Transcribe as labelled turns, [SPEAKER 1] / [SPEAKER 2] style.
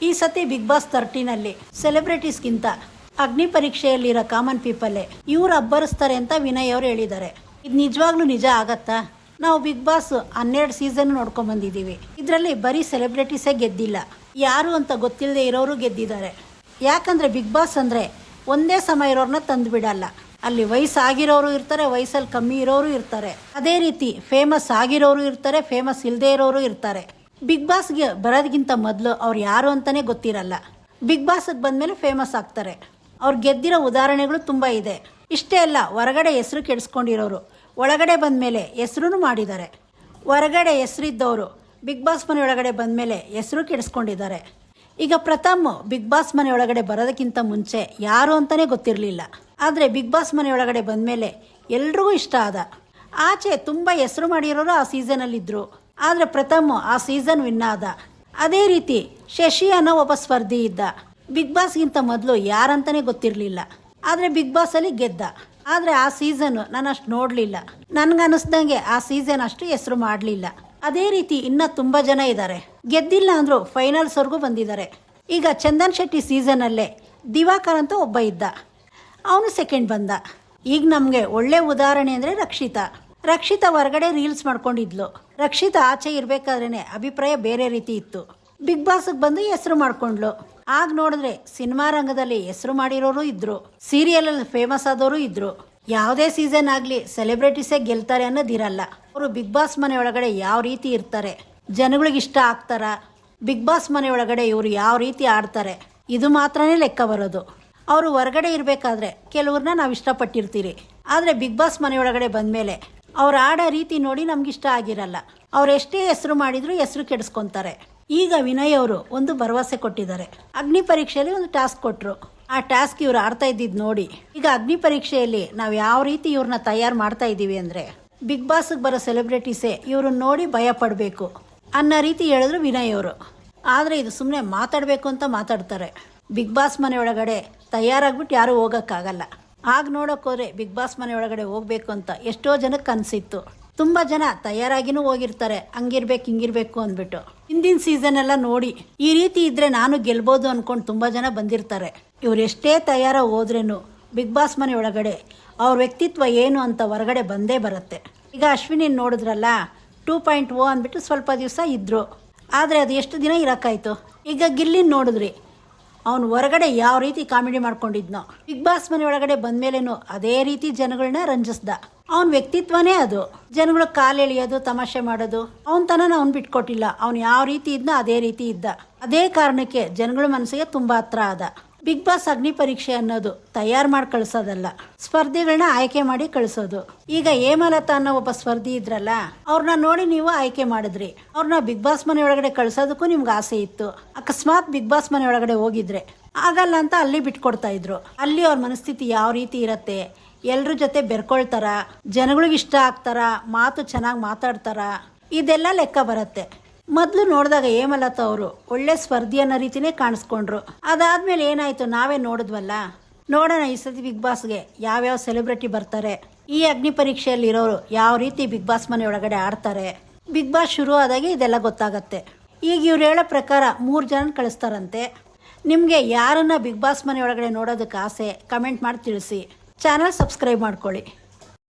[SPEAKER 1] ಈ ಸತಿ big boss 13ನಲ್ಲಿ ಸೆಲೆಬ್ರಿಟೀಸ್ಗಿಂತ ಅಗ್ನಿ ಪರೀಕ್ಷೆಯಲ್ಲಿರೋ ಕಾಮನ್ ಪೀಪಲ್ಲೇ ಇವ್ರು ಅಬ್ಬರಿಸ್ತಾರೆ ಅಂತ ವಿನಯ್ ಅವರು ಹೇಳಿದ್ದಾರೆ. ಇದು ನಿಜವಾಗ್ಲೂ ನಿಜ ಆಗತ್ತಾ? ನಾವು ಬಿಗ್ ಬಾಸ್ 12 ಸೀಸನ್ ನೋಡ್ಕೊಂಡ್ ಬಂದಿದ್ದೀವಿ. ಇದರಲ್ಲಿ ಬರೀ ಸೆಲೆಬ್ರಿಟೀಸೇ ಗೆದ್ದಿಲ್ಲ, ಯಾರು ಅಂತ ಗೊತ್ತಿಲ್ಲದೆ ಇರೋರು ಗೆದ್ದಿದ್ದಾರೆ. ಯಾಕಂದ್ರೆ ಬಿಗ್ ಬಾಸ್ ಅಂದ್ರೆ ಒಂದೇ ಸಮ ಇರೋರನ್ನ ತಂದು ಬಿಡಲ್ಲ. ಅಲ್ಲಿ ವಯಸ್ಸಾಗಿರೋರು ಇರ್ತಾರೆ, ವಯಸ್ಸಲ್ಲಿ ಕಮ್ಮಿ ಇರೋರು ಇರ್ತಾರೆ. ಅದೇ ರೀತಿ ಫೇಮಸ್ ಆಗಿರೋರು ಇರ್ತಾರೆ, ಫೇಮಸ್ ಇಲ್ಲದೆ ಇರೋರು ಇರ್ತಾರೆ. ಬಿಗ್ ಬಾಸ್ಗೆ ಬರೋದಕ್ಕಿಂತ ಮೊದಲು ಅವ್ರು ಯಾರು ಅಂತಾನೆ ಗೊತ್ತಿರಲ್ಲ. ಬಿಗ್ ಬಾಸ್ಗೆ ಬಂದಮೇಲೆ ಫೇಮಸ್ ಆಗ್ತಾರೆ. ಅವ್ರು ಗೆದ್ದಿರೋ ಉದಾಹರಣೆಗಳು ತುಂಬ ಇದೆ. ಇಷ್ಟೇ ಅಲ್ಲ, ಹೊರಗಡೆ ಹೆಸರು ಕೆಡಿಸ್ಕೊಂಡಿರೋರು ಒಳಗಡೆ ಬಂದಮೇಲೆ ಹೆಸರು ಮಾಡಿದ್ದಾರೆ. ಹೊರಗಡೆ ಹೆಸರಿದ್ದವರು ಬಿಗ್ ಬಾಸ್ ಮನೆ ಒಳಗಡೆ ಬಂದಮೇಲೆ ಹೆಸರು ಕೆಡಿಸ್ಕೊಂಡಿದ್ದಾರೆ. ಈಗ ಪ್ರಥಮ್ ಬಿಗ್ ಬಾಸ್ ಮನೆ ಒಳಗಡೆ ಬರೋದಕ್ಕಿಂತ ಮುಂಚೆ ಯಾರು ಅಂತಲೇ ಗೊತ್ತಿರಲಿಲ್ಲ. ಆದರೆ ಬಿಗ್ ಬಾಸ್ ಮನೆ ಒಳಗಡೆ ಬಂದಮೇಲೆ ಎಲ್ರಿಗೂ ಇಷ್ಟ ಆದ. ಆಚೆ ತುಂಬ ಹೆಸರು ಮಾಡಿರೋರು ಆ ಸೀಸನಲ್ಲಿದ್ದರು. ಆದರೆ ಪ್ರಥಮ್ ಆ ಸೀಸನ್ ವಿನ್ ಆದ. ಅದೇ ರೀತಿ ಶಶಿ ಅನ್ನೋ ಒಬ್ಬ ಸ್ಪರ್ಧಿ ಇದ್ದ. ಬಿಗ್ ಬಾಸ್ಗಿಂತ ಮೊದಲು ಯಾರಂತಲೇ ಗೊತ್ತಿರಲಿಲ್ಲ, ಆದರೆ ಬಿಗ್ ಬಾಸಲ್ಲಿ ಗೆದ್ದ. ಆದರೆ ಆ ಸೀಸನ್ ನಾನು ಅಷ್ಟು ನೋಡಲಿಲ್ಲ. ನನಗನ್ನಿಸ್ದಂಗೆ ಆ ಸೀಸನ್ ಅಷ್ಟು ಹೆಸರು ಮಾಡಲಿಲ್ಲ. ಅದೇ ರೀತಿ ಇನ್ನೂ ತುಂಬ ಜನ ಇದ್ದಾರೆ, ಗೆದ್ದಿಲ್ಲ ಅಂದರೂ ಫೈನಲ್ಸ್ವರೆಗೂ ಬಂದಿದ್ದಾರೆ. ಈಗ ಚಂದನ್ ಶೆಟ್ಟಿ ಸೀಸನಲ್ಲೇ ದಿವಾಕರ್ ಅಂತ ಒಬ್ಬ ಇದ್ದ, ಅವನು ಸೆಕೆಂಡ್ ಬಂದ. ಈಗ ನಮಗೆ ಒಳ್ಳೆ ಉದಾಹರಣೆ ಅಂದರೆ ರಕ್ಷಿತಾ ಹೊರಗಡೆ ರೀಲ್ಸ್ ಮಾಡ್ಕೊಂಡಿದ್ಲು. ರಕ್ಷಿತಾ ಆಚೆ ಇರಬೇಕಾದ್ರೇ ಅಭಿಪ್ರಾಯ ಬೇರೆ ರೀತಿ ಇತ್ತು. ಬಿಗ್ ಬಾಸ್ಗೆ ಬಂದು ಹೆಸರು ಮಾಡ್ಕೊಂಡ್ಲು. ಆಗ ನೋಡಿದ್ರೆ ಸಿನಿಮಾ ರಂಗದಲ್ಲಿ ಹೆಸರು ಮಾಡಿರೋರು ಇದ್ರು, ಸೀರಿಯಲಲ್ಲಿ ಫೇಮಸ್ ಆದವರು ಇದ್ರು. ಯಾವುದೇ ಸೀಸನ್ ಆಗಲಿ ಸೆಲೆಬ್ರಿಟೀಸೇ ಗೆಲ್ತಾರೆ ಅನ್ನೋದಿರಲ್ಲ. ಅವರು ಬಿಗ್ ಬಾಸ್ ಮನೆ ಒಳಗಡೆ ಯಾವ ರೀತಿ ಇರ್ತಾರೆ, ಜನಗಳಿಗೆ ಇಷ್ಟ ಆಗ್ತಾರ, ಬಿಗ್ ಬಾಸ್ ಮನೆ ಒಳಗಡೆ ಇವರು ಯಾವ ರೀತಿ ಆಡ್ತಾರೆ, ಇದು ಮಾತ್ರನೇ ಲೆಕ್ಕ ಬರೋದು. ಅವರು ಹೊರಗಡೆ ಇರಬೇಕಾದ್ರೆ ಕೆಲವ್ರನ್ನ ನಾವು ಇಷ್ಟಪಟ್ಟಿರ್ತೀರಿ, ಆದರೆ ಬಿಗ್ ಬಾಸ್ ಮನೆ ಒಳಗಡೆ ಬಂದಮೇಲೆ ಅವ್ರು ಆಡೋ ರೀತಿ ನೋಡಿ ನಮ್ಗಿಷ್ಟ ಆಗಿರಲ್ಲ. ಅವ್ರು ಎಷ್ಟೇ ಹೆಸರು ಮಾಡಿದ್ರು ಹೆಸರು ಕೆಡಿಸ್ಕೊತಾರೆ. ಈಗ ವಿನಯ್ ಅವರು ಒಂದು ಭರವಸೆ ಕೊಟ್ಟಿದ್ದಾರೆ. ಅಗ್ನಿ ಪರೀಕ್ಷೆಯಲ್ಲಿ ಒಂದು ಟಾಸ್ಕ್ ಕೊಟ್ಟರು. ಆ ಟಾಸ್ಕ್ ಇವ್ರು ಆಡ್ತಾ ಇದ್ದಿದ್ದು ನೋಡಿ ಈಗ ಅಗ್ನಿ ಪರೀಕ್ಷೆಯಲ್ಲಿ ನಾವು ಯಾವ ರೀತಿ ಇವ್ರನ್ನ ತಯಾರು ಮಾಡ್ತಾ ಇದ್ದೀವಿ ಅಂದರೆ ಬಿಗ್ ಬಾಸ್ಗೆ ಬರೋ ಸೆಲೆಬ್ರಿಟೀಸೇ ಇವ್ರನ್ನ ನೋಡಿ ಭಯ ಪಡಬೇಕು ಅನ್ನೋ ರೀತಿ ಹೇಳಿದ್ರು ವಿನಯ್ ಅವರು. ಆದರೆ ಇದು ಸುಮ್ಮನೆ ಮಾತಾಡಬೇಕು ಅಂತ ಮಾತಾಡ್ತಾರೆ. ಬಿಗ್ ಬಾಸ್ ಮನೆ ಒಳಗಡೆ ತಯಾರಾಗ್ಬಿಟ್ಟು ಯಾರೂ ಹೋಗೋಕ್ಕಾಗಲ್ಲ. ಆಗ ನೋಡೋಕ್ಕೋದ್ರೆ ಬಿಗ್ ಬಾಸ್ ಮನೆ ಒಳಗಡೆ ಹೋಗಬೇಕು ಅಂತ ಎಷ್ಟೋ ಜನಕ್ಕೆ ಅನಿಸಿತ್ತು. ತುಂಬ ಜನ ತಯಾರಾಗಿನೂ ಹೋಗಿರ್ತಾರೆ, ಹಂಗಿರ್ಬೇಕು ಹಿಂಗಿರ್ಬೇಕು ಅಂದ್ಬಿಟ್ಟು. ಹಿಂದಿನ ಸೀಸನ್ ಎಲ್ಲ ನೋಡಿ ಈ ರೀತಿ ಇದ್ದರೆ ನಾನು ಗೆಲ್ಬೋದು ಅಂದ್ಕೊಂಡು ತುಂಬ ಜನ ಬಂದಿರ್ತಾರೆ. ಇವ್ರು ಎಷ್ಟೇ ತಯಾರ ಹೋದ್ರೇನು ಬಿಗ್ ಬಾಸ್ ಮನೆ ಒಳಗಡೆ ಅವ್ರ ವ್ಯಕ್ತಿತ್ವ ಏನು ಅಂತ ಹೊರಗಡೆ ಬಂದೇ ಬರುತ್ತೆ. ಈಗ ಅಶ್ವಿನಿ ನೋಡಿದ್ರಲ್ಲ, 2.0 ಅಂದ್ಬಿಟ್ಟು ಸ್ವಲ್ಪ ದಿವಸ ಇದ್ದರು, ಆದರೆ ಅದು ಎಷ್ಟು ದಿನ ಇರೋಕ್ಕಾಯ್ತು. ಈಗ ಗಿಲ್ಲಿನ ನೋಡಿದ್ರಿ, ಅವನು ಹೊರಗಡೆ ಯಾವ ರೀತಿ ಕಾಮಿಡಿ ಮಾಡ್ಕೊಂಡಿದ್ನೋ ಬಿಗ್ ಬಾಸ್ ಮನೆ ಒಳಗಡೆ ಬಂದ್ಮೇಲೇನು ಅದೇ ರೀತಿ ಜನಗಳನ್ನ ರಂಜಿಸ್ದ. ಅವನ ವ್ಯಕ್ತಿತ್ವನೇ ಅದು. ಜನಗಳು ಕಾಲು ಎಳೆಯೋದು, ತಮಾಷೆ ಮಾಡೋದು, ಅವನ ತನನ ಅವ್ನು ಬಿಟ್ಕೊಟ್ಟಿಲ್ಲ. ಅವನು ಯಾವ ರೀತಿ ಇದ್ನೋ ಅದೇ ರೀತಿ ಇದ್ದ. ಅದೇ ಕಾರಣಕ್ಕೆ ಜನಗಳ ಮನಸ್ಸಿಗೆ ತುಂಬ ಹತ್ರ ಆದ. ಬಿಗ್ ಬಾಸ್ ಅಗ್ನಿ ಪರೀಕ್ಷೆ ಅನ್ನೋದು ತಯಾರು ಮಾಡಿ ಕಳಿಸೋದಲ್ಲ, ಸ್ಪರ್ಧಿಗಳನ್ನ ಆಯ್ಕೆ ಮಾಡಿ ಕಳಿಸೋದು. ಈಗ ಹೇಮಲತಾ ಅನ್ನೋ ಒಬ್ಬ ಸ್ಪರ್ಧಿ ಇದ್ರಲ್ಲ, ಅವ್ರನ್ನ ನೋಡಿ ನೀವು ಆಯ್ಕೆ ಮಾಡಿದ್ರಿ. ಅವ್ರನ್ನ ಬಿಗ್ ಬಾಸ್ ಮನೆ ಒಳಗಡೆ ಕಳ್ಸೋದಕ್ಕೂ ನಿಮ್ಗೆ ಆಸೆ ಇತ್ತು. ಅಕಸ್ಮಾತ್ ಬಿಗ್ ಬಾಸ್ ಮನೆ ಒಳಗಡೆ ಹೋಗಿದ್ರೆ ಆಗಲ್ಲ ಅಂತ ಅಲ್ಲಿ ಬಿಟ್ಕೊಡ್ತಾ ಇದ್ರು. ಅಲ್ಲಿ ಅವ್ರ ಮನಸ್ಥಿತಿ ಯಾವ ರೀತಿ ಇರತ್ತೆ, ಎಲ್ರ ಜೊತೆ ಬೆರ್ಕೊಳ್ತಾರ, ಜನಗಳಿಗೆ ಇಷ್ಟ ಆಗ್ತಾರ, ಮಾತು ಚೆನ್ನಾಗಿ ಮಾತಾಡ್ತಾರ, ಇದೆಲ್ಲ ಲೆಕ್ಕ ಬರುತ್ತೆ. ಮೊದಲು ನೋಡಿದಾಗ ಹೇಮಲತಾ ಅವರು ಒಳ್ಳೆ ಸ್ಪರ್ಧಿ ಅನ್ನೋ ರೀತಿನೇ ಕಾಣಿಸ್ಕೊಂಡ್ರು. ಅದಾದ್ಮೇಲೆ ಏನಾಯ್ತು ನಾವೇ ನೋಡಿದ್ವಲ್ಲ. ನೋಡೋಣ ಈ ಸತಿ ಬಿಗ್ ಬಾಸ್ಗೆ ಯಾವ್ಯಾವ ಸೆಲೆಬ್ರಿಟಿ ಬರ್ತಾರೆ, ಈ ಅಗ್ನಿ ಪರೀಕ್ಷೆಯಲ್ಲಿ ಇರೋರು ಯಾವ ರೀತಿ ಬಿಗ್ ಬಾಸ್ ಮನೆ ಒಳಗಡೆ ಆಡ್ತಾರೆ. ಬಿಗ್ ಬಾಸ್ ಶುರು ಆದಾಗೆ ಇದೆಲ್ಲ ಗೊತ್ತಾಗತ್ತೆ. ಈಗ ಇವ್ರು ಹೇಳೋ ಪ್ರಕಾರ 3 ಜನ ಕಳಿಸ್ತಾರಂತೆ. ನಿಮಗೆ ಯಾರನ್ನ ಬಿಗ್ ಬಾಸ್ ಮನೆ ಒಳಗಡೆ ನೋಡೋದಕ್ಕೆ ಆಸೆ, ಕಮೆಂಟ್ ಮಾಡಿ ತಿಳಿಸಿ. ಚಾನಲ್ ಸಬ್ಸ್ಕ್ರೈಬ್ ಮಾಡ್ಕೊಳ್ಳಿ.